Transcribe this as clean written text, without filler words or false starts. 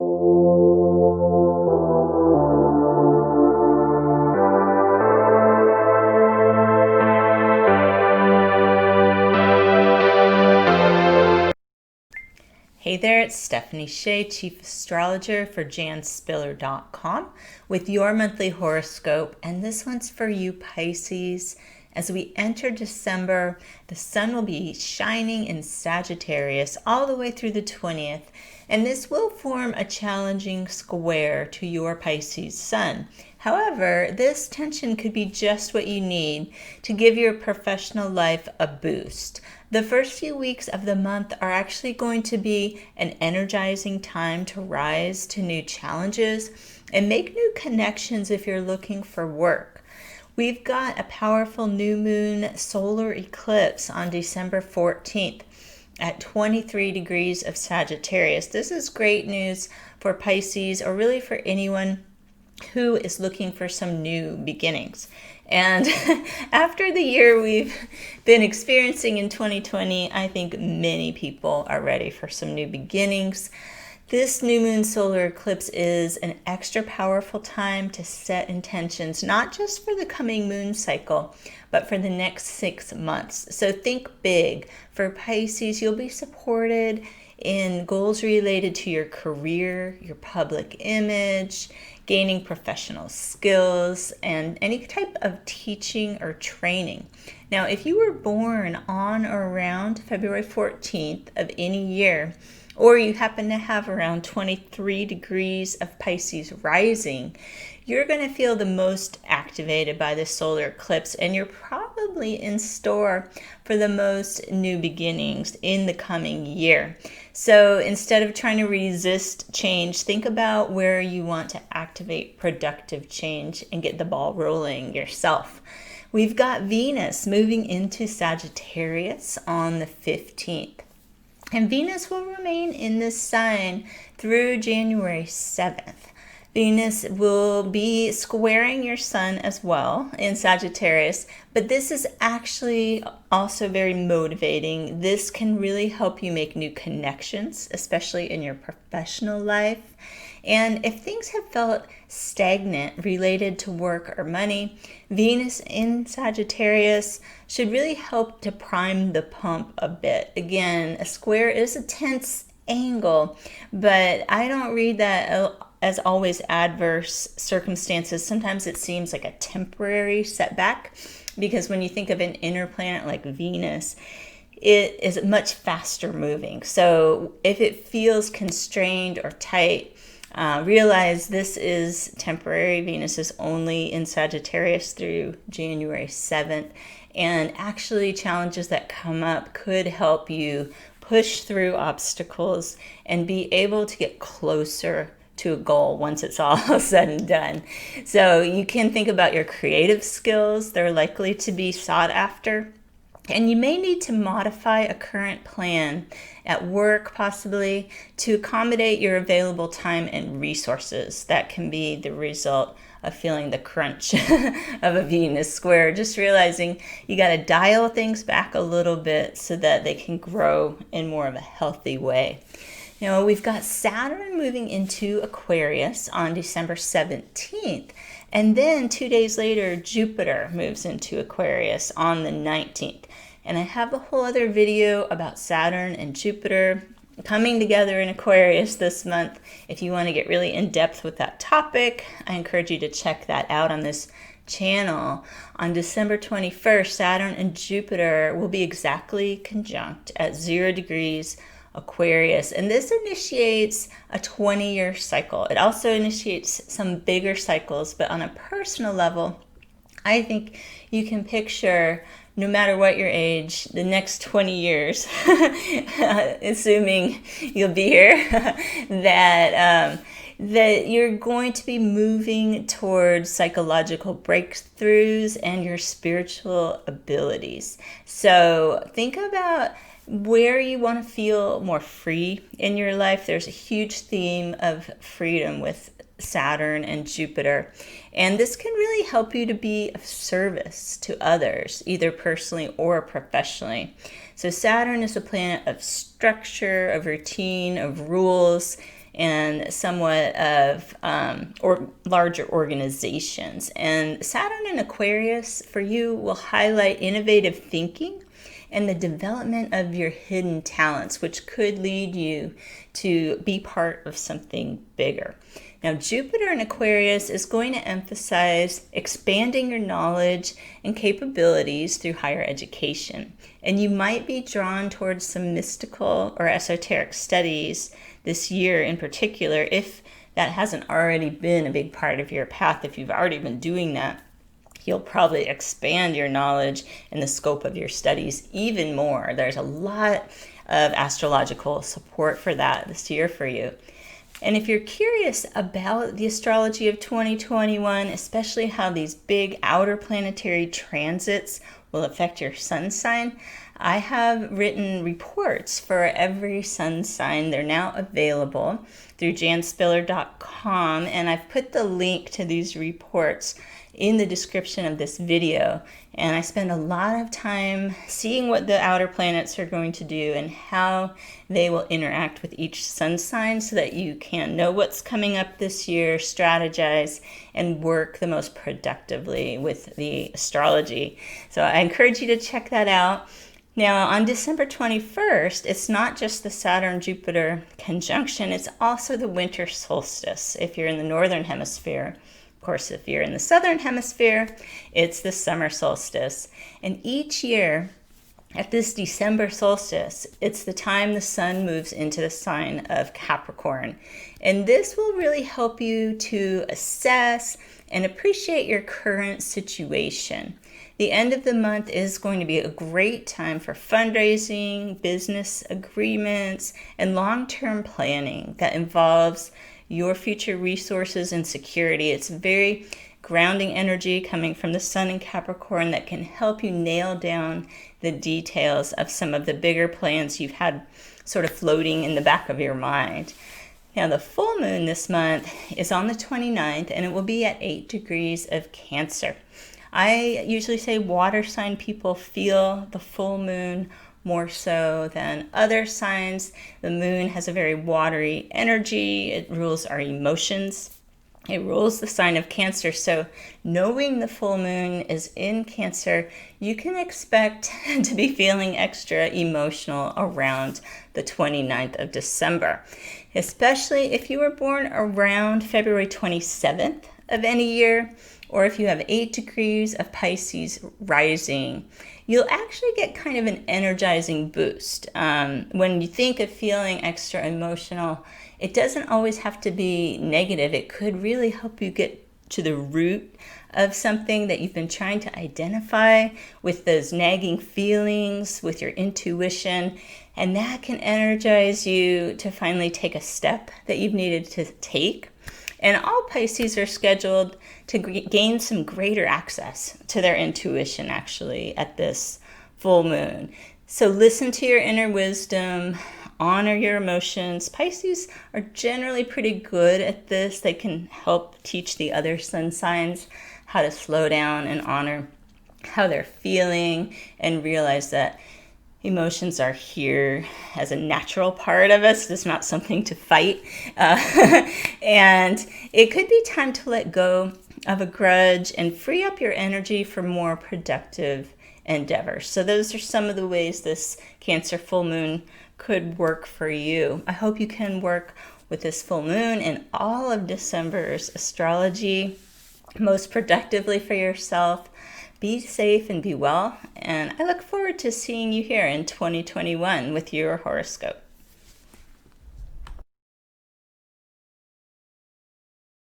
Hey there, it's Stephanie Shea, Chief Astrologer for janspiller.com with your monthly horoscope, and this one's for you Pisces. As we enter December, the sun will be shining in Sagittarius all the way through the 20th, and this will form a challenging square to your Pisces sun. However, this tension could be just what you need to give your professional life a boost. The first few weeks of the month are actually going to be an energizing time to rise to new challenges and make new connections if you're looking for work. We've got a powerful new moon solar eclipse on December 14th at 23 degrees of Sagittarius. This is great news for Pisces, or really for anyone who is looking for some new beginnings. And after the year we've been experiencing in 2020, I think many people are ready for some new beginnings. This new moon solar eclipse is an extra powerful time to set intentions, not just for the coming moon cycle, but for the next 6 months. So think big. For Pisces, you'll be supported in goals related to your career, your public image, gaining professional skills, and any type of teaching or training. Now, if you were born on or around February 14th of any year, or you happen to have around 23 degrees of Pisces rising, you're going to feel the most activated by this solar eclipse, and you're probably in store for the most new beginnings in the coming year. So instead of trying to resist change, think about where you want to activate productive change and get the ball rolling yourself. We've got Venus moving into Sagittarius on the 15th. And Venus will remain in this sign through January 7th. Venus will be squaring your sun as well in Sagittarius, but this is actually also very motivating. This can really help you make new connections, especially in your professional life. And if things have felt stagnant related to work or money, Venus in Sagittarius should really help to prime the pump a bit. Again, a square is a tense angle, but I don't read that as always adverse circumstances. Sometimes it seems like a temporary setback, because when you think of an inner planet like Venus, it is much faster moving. So if it feels constrained or tight, realize this is temporary. Venus is only in Sagittarius through January 7th, and actually challenges that come up could help you push through obstacles and be able to get closer to a goal once it's all said and done. So you can think about your creative skills. They're likely to be sought after. And you may need to modify a current plan at work, possibly, to accommodate your available time and resources. That can be the result of feeling the crunch of a Venus square. Just realizing you got to dial things back a little bit so that they can grow in more of a healthy way. Now, we've got Saturn moving into Aquarius on December 17th. And then 2 days later, Jupiter moves into Aquarius on the 19th. And I have a whole other video about Saturn and Jupiter coming together in Aquarius this month. If you want to get really in depth with that topic, I encourage you to check that out on this channel. On December 21st, Saturn and Jupiter will be exactly conjunct at 0 degrees Aquarius, and this initiates a 20-year cycle. It also initiates some bigger cycles, but on a personal level, I think you can picture, no matter what your age, the next 20 years, assuming you'll be here, that you're going to be moving towards psychological breakthroughs and your spiritual abilities. So think about where you want to feel more free in your life. There's a huge theme of freedom with Saturn and Jupiter, and this can really help you to be of service to others, either personally or professionally. So Saturn is a planet of structure, of routine, of rules, and somewhat of or larger organizations. And Saturn in Aquarius for you will highlight innovative thinking and the development of your hidden talents, which could lead you to be part of something bigger. Now, Jupiter in Aquarius is going to emphasize expanding your knowledge and capabilities through higher education. And you might be drawn towards some mystical or esoteric studies this year in particular, if that hasn't already been a big part of your path. If you've already been doing that, you'll probably expand your knowledge and the scope of your studies even more. There's a lot of astrological support for that this year for you. And if you're curious about the astrology of 2021, especially how these big outer planetary transits will affect your sun sign, I have written reports for every sun sign. They're now available through janspiller.com, and I've put the link to these reports in the description of this video. And I spend a lot of time seeing what the outer planets are going to do and how they will interact with each sun sign so that you can know what's coming up this year, strategize, and work the most productively with the astrology. So I encourage you to check that out. Now, on December 21st, it's not just the Saturn-Jupiter conjunction, it's also the winter solstice if you're in the northern hemisphere. Of course, if you're in the southern hemisphere, it's the summer solstice. And each year at this December solstice, it's the time the sun moves into the sign of Capricorn. And this will really help you to assess and appreciate your current situation. The end of the month is going to be a great time for fundraising, business agreements, and long-term planning that involves your future resources and security. It's very grounding energy coming from the sun in Capricorn that can help you nail down the details of some of the bigger plans you've had sort of floating in the back of your mind. Now, the full moon this month is on the 29th, and it will be at 8 degrees of Cancer. I usually say water sign people feel the full moon more so than other signs. The moon has a very watery energy. It rules our emotions. It rules the sign of Cancer. So knowing the full moon is in Cancer, you can expect to be feeling extra emotional around the 29th of December, especially if you were born around February 27th of any year, or if you have 8 degrees of Pisces rising. You'll actually get kind of an energizing boost. When you think of feeling extra emotional, it doesn't always have to be negative. It could really help you get to the root of something that you've been trying to identify with those nagging feelings, with your intuition, and that can energize you to finally take a step that you've needed to take. And all Pisces are scheduled to gain some greater access to their intuition actually at this full moon. So listen to your inner wisdom, honor your emotions. Pisces are generally pretty good at this. They can help teach the other sun signs how to slow down and honor how they're feeling and realize that emotions are here as a natural part of us. It's not something to fight. And it could be time to let go of a grudge and free up your energy for more productive endeavors. So those are some of the ways this Cancer full moon could work for you. I hope you can work with this full moon and all of December's astrology most productively for yourself. Be safe and be well, and I look forward to seeing you here in 2021 with your horoscope.